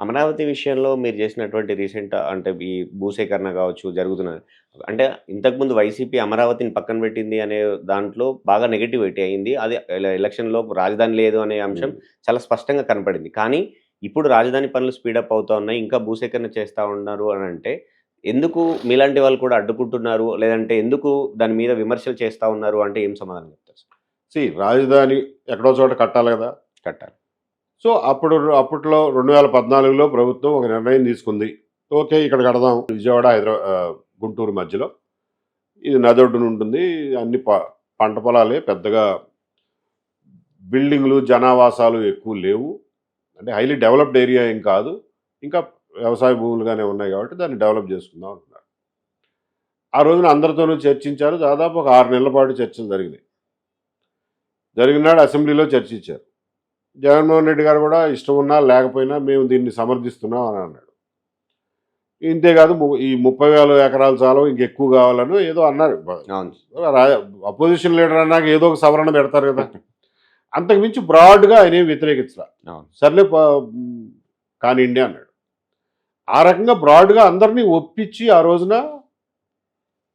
అమరావతి విషయంలో మీరు చేసినటువంటి రీసెంట్ అంటే ఈ భూసేకరణ కావచ్చు జరుగుతున్నది. అంటే ఇంతకుముందు వైసీపీ అమరావతిని పక్కన పెట్టింది అనే దాంట్లో బాగా నెగటివిటీ అయింది. అది ఎలక్షన్‌లో రాజధాని లేదు అనే అంశం హ్మ్. చాలా స్పష్టంగా కనపడింది. కానీ ఇప్పుడు రాజధాని పనులు స్పీడప్ అవుతా ఉన్నాయి. ఇంకా భూసేకరణ చేస్తా ఉన్నారు అనంటే ఎందుకు మీలాంటి వాళ్ళు కూడా అడ్డుకుంటున్నారు? లేదంటే ఎందుకు దాని మీద విమర్శలు చేస్తా ఉన్నారు అంటే ఏం సమాధానం చెప్తారు? రాజధాని ఎక్కడో చోట కట్టాలి గదా! కట్టాలి. సో, అప్పట్లో 2014లో ప్రభుత్వం ఒక నిర్ణయం తీసుకుంది. ఓకే. ఇక్కడ కడదాం. విజయవాడ, గుంటూరు మధ్యలో. ఇది నదొడ్డున ఉంటుంది. అన్ని పంట పొలాలే. పెద్దగా బిల్డింగులు, జనావాసాలు ఎక్కువ లేవు. అంటే హైలీ డెవలప్డ్ ఏరియా ఏం కాదు. ఇంకా వ్యవసాయ భూములుగానే ఉన్నాయి కాబట్టి దాన్ని డెవలప్ చేసుకుందాం అనుకున్నారు. ఆ రోజున అందరితోనూ చర్చించారు. దాదాపు ఒక 6 నెలల పాటు చర్చలు జరిగినాయి. జరిగినాడు అసెంబ్లీలో చర్చించారు. జగన్మోహన్ రెడ్డి గారు కూడా ఇష్టం ఉన్నా లేకపోయినా మేము దీన్ని సమర్థిస్తున్నాం అని అన్నాడు. ఇంతేకాదు ఈ 30,000 ఎకరాలు చాలు ఇంకెక్కువ కావాలని ఏదో అన్నారు. అవును. అపోజిషన్ లీడర్ అన్నాక ఏదో ఒక సవరణ పెడతారు కదా. అంతకుమించి బ్రాడ్గా ఆయన ఏం వ్యతిరేకించరా. అవును. సర్లే కానివ్వండి అన్నాడు. ఆ రకంగా బ్రాడ్గా అందరినీ ఒప్పించి ఆ రోజున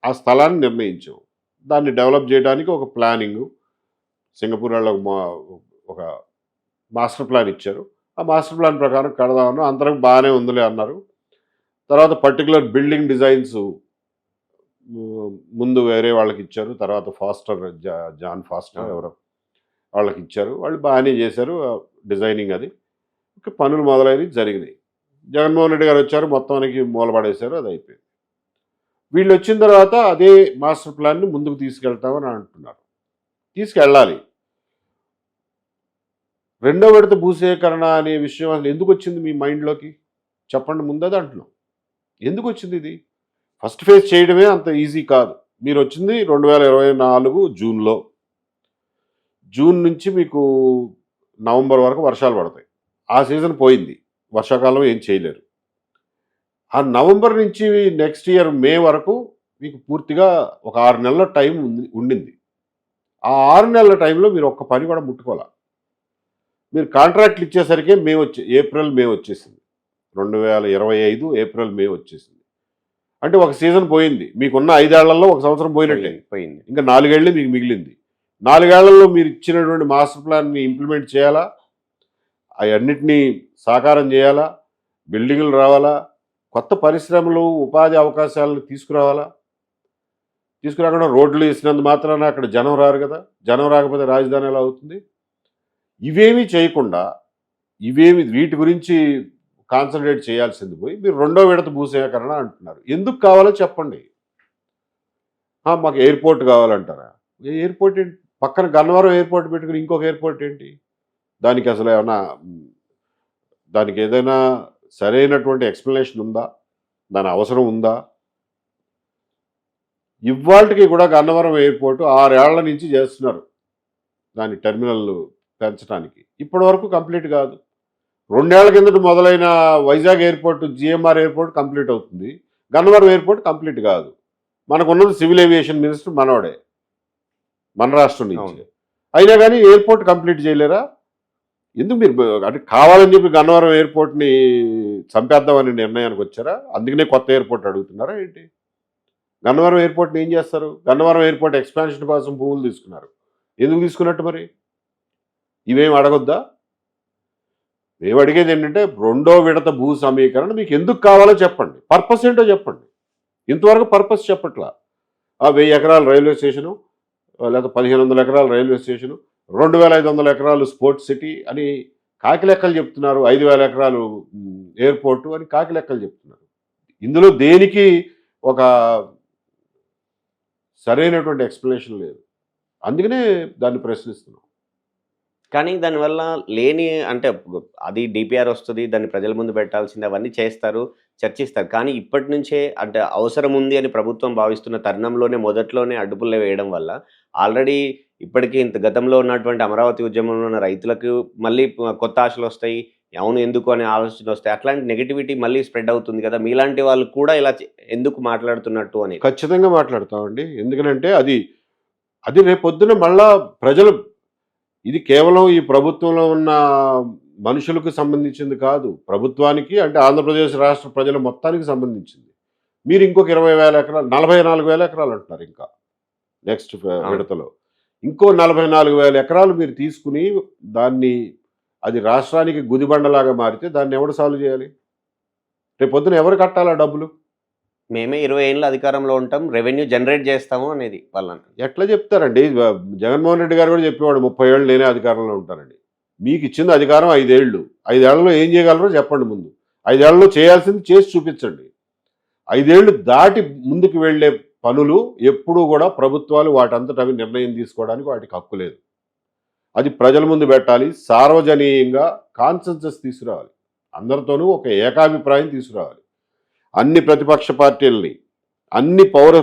ఆ స్థలాన్ని నిర్ణయించాం. దాన్ని డెవలప్ చేయడానికి ఒక ప్లానింగ్ సింగపూర్ వాళ్ళకు ఒక మాస్టర్ ప్లాన్ ఇచ్చారు. ఆ మాస్టర్ ప్లాన్ ప్రకారం కడదామని అందరికి బాగానే ఉందిలే అన్నారు. తర్వాత పర్టికులర్ బిల్డింగ్ డిజైన్స్ ముందు వేరే వాళ్ళకి ఇచ్చారు. తర్వాత ఫాస్టర్ జాన్ ఫాస్టర్ ఎవరో వాళ్ళకి ఇచ్చారు. వాళ్ళు బాగానే చేశారు డిజైనింగ్. అది పనులు మొదలైనవి జరిగినాయి. జగన్మోహన్ రెడ్డి గారు వచ్చారు, మొత్తానికి మూలపడేశారు. అది అయిపోయింది. వీళ్ళు వచ్చిన తర్వాత అదే మాస్టర్ ప్లాన్ని ముందుకు తీసుకెళ్తామని అంటున్నారు. తీసుకెళ్ళాలి. రెండో విడత భూసేకరణ అనే విషయం అసలు ఎందుకు వచ్చింది మీ మైండ్లోకి చెప్పండి. ముందది అంటున్నాం. ఎందుకు వచ్చింది ఇది? ఫస్ట్ ఫేజ్ చేయడమే అంత ఈజీ కాదు. మీరు వచ్చింది 2024 జూన్లో. జూన్ నుంచి మీకు నవంబర్ వరకు వర్షాలు పడతాయి. ఆ సీజన్ పోయింది. వర్షాకాలం ఏం చేయలేరు. ఆ నవంబర్ నుంచి నెక్స్ట్ ఇయర్ మే వరకు మీకు పూర్తిగా ఒక 6 నెలల టైం ఉండింది. ఆ 6 నెలల టైంలో మీరు ఒక్క పని కూడా ముట్టుకోవాలి. మీరు కాంట్రాక్ట్లు ఇచ్చేసరికి ఏప్రిల్ మే వచ్చేసింది. 2025 ఏప్రిల్ మే వచ్చేసింది. అంటే ఒక సీజన్ పోయింది. మీకున్న 5 ఏళ్లలో ఒక సంవత్సరం పోయినట్టే. పోయింది. ఇంకా 4 ఏళ్ళే మీకు మిగిలింది. 4 ఏళ్లలో మీరు ఇచ్చినటువంటి మాస్టర్ ప్లాన్ని ఇంప్లిమెంట్ చేయాలా, అవన్నిటినీ సాకారం చేయాలా, బిల్డింగులు రావాలా, కొత్త పరిశ్రమలు ఉపాధి అవకాశాలను తీసుకురావాలా. తీసుకురాకుండా రోడ్లు వేసినందు మాత్రాన అక్కడ జనం రారు కదా. జనం రాకపోతే రాజధాని ఎలా అవుతుంది? ఇవేమీ చేయకుండా వీటి గురించి కాన్సన్ట్రేట్ చేయాల్సింది పోయి మీరు రెండో విడత భూసేకరణ అంటున్నారు. ఎందుకు కావాలో చెప్పండి. మాకు ఎయిర్పోర్ట్ కావాలంటారా? ఎయిర్పోర్ట్ ఏంటి? పక్కన గన్నవరం ఎయిర్పోర్ట్ పెట్టుకుని ఇంకొక ఎయిర్పోర్ట్ ఏంటి? దానికి అసలు దానికి ఏదైనా సరైనటువంటి ఎక్స్ప్లెనేషన్ ఉందా? దాని అవసరం ఉందా? ఇవాళకి కూడా గన్నవరం ఎయిర్పోర్ట్ 6 ఏళ్ల నుంచి చేస్తున్నారు దాని టెర్మినల్ పెంచడానికి. ఇప్పటి వరకు కంప్లీట్ కాదు. 2 ఏళ్ల కిందట మొదలైన Vizag airport, GMR airport complete అవుతుంది. గన్నవరం ఎయిర్పోర్ట్ కంప్లీట్ కాదు. మనకున్నది సివిల్ ఏవియేషన్ మినిస్టర్ మనోడే, మన రాష్ట్రం నుంచి. అయినా కానీ ఎయిర్పోర్ట్ కంప్లీట్ చేయలేరా? ఎందుకు మీరు అంటే కావాలని చెప్పి గన్నవరం ఎయిర్పోర్ట్ని చంపేద్దామని నిర్ణయానికి వచ్చారా? అందుకనే కొత్త ఎయిర్పోర్ట్ అడుగుతున్నారా ఏంటి? గన్నవరం ఎయిర్పోర్ట్ని ఏం చేస్తారు? గన్నవరం ఎయిర్పోర్ట్ ఎక్స్పాన్షన్ కోసం భూములు తీసుకున్నారు. ఎందుకు తీసుకున్నట్టు మరి? ఇవేం అడగొద్దా? మేము అడిగేది ఏంటంటే రెండో విడత భూ సమీకరణ మీకు ఎందుకు కావాలో చెప్పండి. పర్పస్ ఏంటో చెప్పండి. ఇంతవరకు పర్పస్ చెప్పట్లా. 1000 ఎకరాల రైల్వే స్టేషను, లేదా 1500 ఎకరాల రైల్వే స్టేషను, 2500 ఎకరాలు స్పోర్ట్స్ సిటీ అని కాకి లెక్కలు చెప్తున్నారు. 5000 ఎకరాలు ఎయిర్పోర్టు అని కాకి లెక్కలు చెప్తున్నారు. ఇందులో దేనికి ఒక సరైనటువంటి ఎక్స్ప్లెనేషన్ లేదు. అందుకనే దాన్ని ప్రశ్నిస్తున్నాం. కానీ దానివల్ల అంటే అది డీపీఆర్ వస్తుంది, దాన్ని ప్రజల ముందు పెట్టాల్సింది, అవన్నీ చేస్తారు, చర్చిస్తారు. కానీ ఇప్పటి నుంచే అంటే అవసరం ఉంది అని ప్రభుత్వం భావిస్తున్న తరుణంలోనే మొదట్లోనే అడ్డుపుల్లే వేయడం వల్ల ఆల్రెడీ ఇప్పటికీ గతంలో ఉన్నటువంటి అమరావతి ఉద్యమంలో ఉన్న రైతులకు మళ్ళీ కొత్త ఆశలు వస్తాయి. అవును ఎందుకు అనే ఆలోచన వస్తాయి. అట్లాంటి నెగటివిటీ మళ్ళీ స్ప్రెడ్ అవుతుంది కదా. మీలాంటి వాళ్ళు కూడా ఇలా ఎందుకు మాట్లాడుతున్నట్టు అని. ఖచ్చితంగా మాట్లాడతామండి. ఎందుకనంటే అది రేపొద్దున మళ్ళా ప్రజలు ఇది కేవలం ఈ ప్రభుత్వంలో ఉన్న మనుషులకు సంబంధించింది కాదు, ప్రభుత్వానికి అంటే ఆంధ్రప్రదేశ్ రాష్ట్ర ప్రజల మొత్తానికి సంబంధించింది. మీరు ఇంకొక 20,000 ఎకరాలు 44,000 ఎకరాలు అంటున్నారు ఇంకా నెక్స్ట్ విడతలో. ఇంకో 44,000 ఎకరాలు మీరు తీసుకుని దాన్ని అది రాష్ట్రానికి గుదిబండలాగా మారితే దాన్ని ఎవడు సాల్వ్ చేయాలి? రేపు పొద్దున ఎవరు కట్టాలి ఆ డబ్బులు? మేమే 20 ఏళ్ళు అధికారంలో ఉంటాం, రెవెన్యూ జనరేట్ చేస్తాము అనేది వాళ్ళని. ఎట్లా చెప్తారండి? జగన్మోహన్ రెడ్డి గారు కూడా చెప్పేవాడు 30 ఏళ్ళు నేనే అధికారంలో ఉంటానండి. మీకు ఇచ్చింది అధికారం 5 ఏళ్ళు. 5 ఏళ్లలో ఏం చేయగలరో చెప్పండి ముందు. 5 ఏళ్లలో చేయాల్సింది చేసి చూపించండి. 5 ఏళ్ళు దాటి ముందుకు వెళ్ళే పనులు ఎప్పుడూ కూడా ప్రభుత్వాలు వాటంతట అవి నిర్ణయం తీసుకోవడానికి వాటికి హక్కు లేదు. అది ప్రజల ముందు పెట్టాలి, సార్వజనీయంగా కాన్సెన్సస్ తీసుకురావాలి, అందరితోనూ ఒక ఏకాభిప్రాయం తీసుకురావాలి. అన్ని ప్రతిపక్ష పార్టీలని, అన్ని పౌర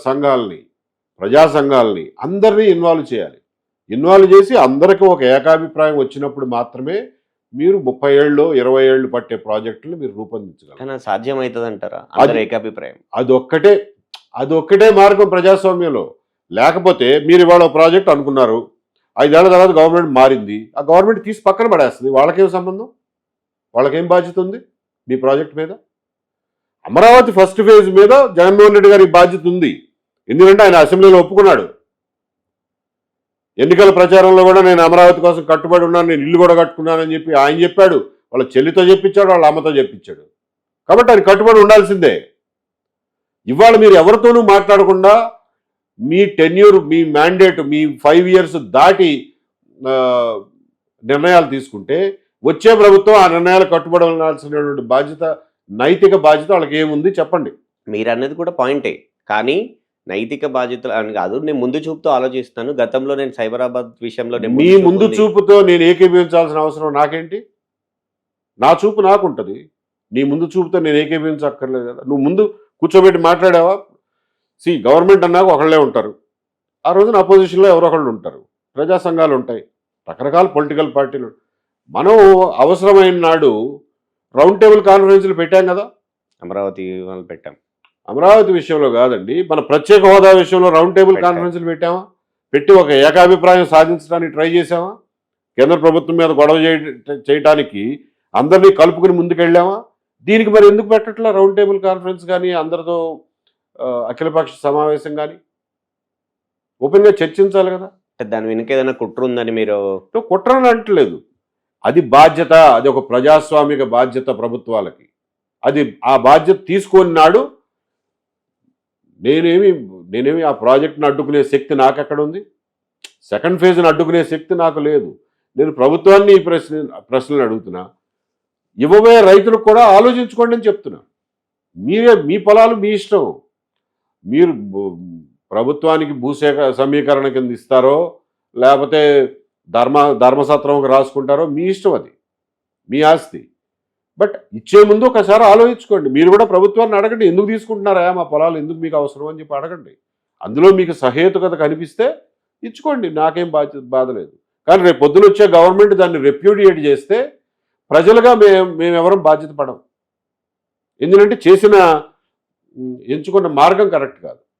సంఘాలని, ప్రజా సంఘాలని అందరినీ ఇన్వాల్వ్ చేయాలి. ఇన్వాల్వ్ చేసి అందరికీ ఒక ఏకాభిప్రాయం వచ్చినప్పుడు మాత్రమే మీరు 30 ఏళ్ళు 20 ఏళ్ళు పట్టే ప్రాజెక్టులు మీరు రూపొందించగలరు. కానీ అది సాధ్యమవుతుంది అంటారా? అందరి ఏకాభిప్రాయం అదొక్కటే మార్గం ప్రజాస్వామ్యంలో. లేకపోతే మీరు ఇవాళ ప్రాజెక్ట్ అనుకున్నారు, 5 ఏళ్ల తర్వాత గవర్నమెంట్ మారింది, ఆ గవర్నమెంట్ తీసి పక్కన పడేస్తుంది. వాళ్ళకేం సంబంధం? వాళ్ళకేం బాధ్యత ఉంది మీ ప్రాజెక్ట్ మీద? అమరావతి ఫస్ట్ ఫేజ్ మీద జగన్మోహన్ రెడ్డి గారికి బాధ్యత ఉంది. ఎందుకంటే ఆయన అసెంబ్లీలో ఒప్పుకున్నాడు. ఎన్నికల ప్రచారంలో కూడా నేను అమరావతి కోసం కట్టుబడి ఉన్నాను, నేను ఇల్లు కూడా కట్టుకున్నానని చెప్పి ఆయన చెప్పాడు. వాళ్ళ చెల్లితో చెప్పించాడు, వాళ్ళ అమ్మతో చెప్పించాడు. కాబట్టి ఆయన కట్టుబడి ఉండాల్సిందే. ఇవాళ మీరు ఎవరితోనూ మాట్లాడకుండా మీ టెన్యూర్, మీ మ్యాండేట్, మీ 5 ఇయర్స్ దాటి నిర్ణయాలు తీసుకుంటే వచ్చే ప్రభుత్వం ఆ నిర్ణయాలు కట్టుబడి ఉండాల్సినటువంటి బాధ్యత, నైతిక బాధ్యత వాళ్ళకి ఏముంది చెప్పండి. మీరు అన్నది కూడా పాయింటే, కానీ నైతిక బాధ్యతలు అని కాదు, నేను ముందు చూపుతో ఆలోచిస్తాను. గతంలో నేను సైబరాబాద్ విషయంలో మీ ముందు చూపుతో నేను ఏకీభవించాల్సిన అవసరం నాకేంటి? నా చూపు నాకుంటుంది. నీ ముందు చూపుతో నేను ఏకీభవించక్కర్లేదు కదా. నువ్వు ముందు కూర్చోబెట్టి మాట్లాడావా? గవర్నమెంట్ అన్నాక ఒకళ్ళే ఉంటారు, ఆ రోజున అపోజిషన్లో ఎవరో ఒకళ్ళు ఉంటారు, ప్రజా సంఘాలు ఉంటాయి, రకరకాల పొలిటికల్ పార్టీలు. మనం అవసరమైన నాడు రౌండ్ టేబుల్ కాన్ఫరెన్స్లు పెట్టాం కదా. అమరావతి వాళ్ళు పెట్టాం. అమరావతి విషయంలో కాదండి, మన ప్రత్యేక హోదా విషయంలో రౌండ్ టేబుల్ కాన్ఫరెన్స్లు పెట్టామా? పెట్టి ఒక ఏకాభిప్రాయం సాధించడానికి ట్రై చేసామా? కేంద్ర ప్రభుత్వం మీద గొడవ చేయడానికి అందరినీ కలుపుకుని ముందుకెళ్ళామా? దీనికి మరి ఎందుకు పెట్టట్లా రౌండ్ టేబుల్ కాన్ఫరెన్స్ కానీ, అందరితో అఖిలపక్ష సమావేశం కానీ? ఓపెన్గా చర్చించాలి కదా. అంటే దాని వెనుక ఏదైనా కుట్ర ఉందని మీరు? కుట్రని అంటలేదు, అది బాధ్యత, అది ఒక ప్రజాస్వామిక బాధ్యత ప్రభుత్వాలకి. అది ఆ బాధ్యత తీసుకొని నాడు నేనేమి ఆ ప్రాజెక్ట్ని అడ్డుకునే శక్తి నాకెక్కడ ఉంది? సెకండ్ ఫేజ్ని అడ్డుకునే శక్తి నాకు లేదు. నేను ప్రభుత్వాన్ని ఈ ప్రశ్నలు అడుగుతున్నా. ఇవ్వబోయే రైతులకు కూడా ఆలోచించుకోండి అని చెప్తున్నా. మీ పొలాలు మీ ఇష్టం. మీరు ప్రభుత్వానికి సమీకరణ కింద ఇస్తారో లేకపోతే ధర్మసత్రంకి రాసుకుంటారో మీ ఇష్టం, అది మీ ఆస్తి. బట్ ఇచ్చే ముందు ఒకసారి ఆలోచించుకోండి. మీరు కూడా ప్రభుత్వాన్ని అడగండి, ఎందుకు తీసుకుంటున్నారా మా పొలాలు, ఎందుకు మీకు అవసరం అని చెప్పి అడగండి. అందులో మీకు సహేతుకత కనిపిస్తే ఇచ్చుకోండి, నాకేం బాధ లేదు. కానీ రేపు పొద్దున వచ్చే గవర్నమెంట్ దాన్ని రెప్యూడియేట్ చేస్తే ప్రజలుగా మేమెవరం బాధ్యత పడం. ఎందుకంటే ఎంచుకున్న మార్గం కరెక్ట్ కాదు.